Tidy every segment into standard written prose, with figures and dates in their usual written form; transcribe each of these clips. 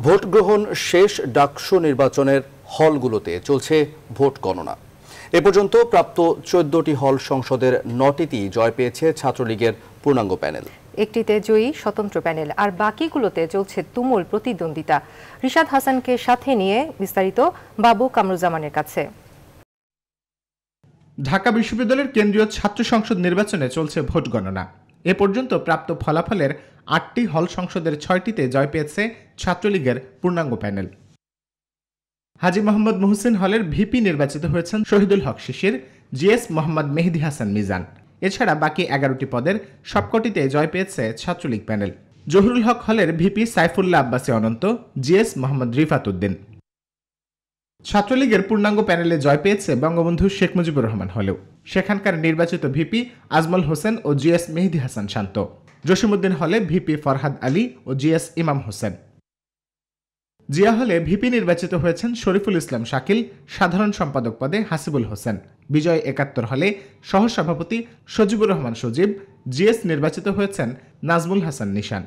Vote গ্রহণ শেষ ডাকসু নির্বাচনের হলগুলোতে চলছে ভোট গণনা। এ পর্যন্ত প্রাপ্ত 14টি হল সংসদের 9টিতেই জয় পেয়েছে ছাত্রলীগের পূর্ণাঙ্গ প্যানেল। একটিতে জয়ী স্বতন্ত্র প্যানেল, আর বাকিগুলোতে চলছে তুমুল প্রতিদ্বন্দ্বিতা। রিশাদ হাসানকে সাথে নিয়ে বিস্তারিত বাবু কামরুজ্জামানের কাছে। ঢাকা বিশ্ববিদ্যালয়ের কেন্দ্রীয় ছাত্র সংসদ নির্বাচনে চলছে ভোট গণনা। এ পর্যন্ত প্রাপ্ত ফলাফলের 8টি হল সংসদের 6টিতে জয় পেয়েছে ছাত্রলীগের পূর্ণাঙ্গ প্যানেল। হাজী মোহাম্মদ মুহসিন হলের ভিপি নির্বাচিত হয়েছেন শহীদুল হক শিশির, জিএস মোহাম্মদ মেহেদী হাসান মিজান। এছাড়া বাকি 11টি পদের সবকটিতে জয় পেয়েছে ছাত্রলীগ প্যানেল। জহুরুল হক হলের ভিপি সাইফুল্লাহ আব্বাসী অনন্ত, জিএস মোহাম্মদ রিফাত উদ্দিন। ছাত্রলীগের পূর্ণাঙ্গ প্যানেলে জয় পেয়েছে বঙ্গবন্ধু শেখ মুজিবুর রহমান হলেও সেখানকার নির্বাচিত ভিপি আজমল হোসেন ও জিএস মেহেদী হাসান শান্ত। জসিমউদ্দিন হলে ভিপি ফরহাদ আলী ও জিএস ইমাম হোসেন। জিয়া হলে ভিপি নির্বাচিত হয়েছেন শরীফুল ইসলাম শাকিল, সাধারণ সম্পাদক পদে হাসিবুল হোসেন। বিজয় 71 হলে সহসভাপতি সজিবুর রহমান সজীব, জিএস নির্বাচিত হয়েছেন নাজমুল হাসান নিশান।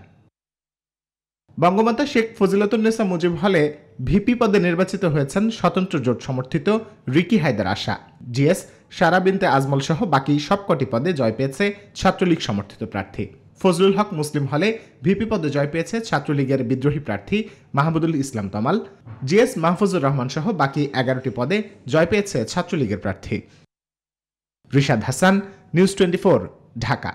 বঙ্গমাতা শেখ ফজিলাতুন্নেসা মুজিব হলে ভিপি পদে নির্বাচিত হয়েছেন স্বতন্ত্র জোট সমর্থিত রিকি হায়দার আশা। জিএস সারা বিনতে আজমল সহ বাকি সবকটি পদে জয় পেয়েছে ছাত্রলীগ সমর্থিত প্রার্থী। ফজলুল হক মুসলিম হলে ভিপি পদে জয় পেয়েছে ছাত্রলীগের বিদ্রোহী প্রার্থী মাহমুদুল ইসলাম তমাল। জিএস মাহফুজুর রহমান সহ বাকি 11টি পদে জয় পেয়েছে ছাত্রলীগের প্রার্থী। রিশাদ হাসান, নিউজ 24, ঢাকা।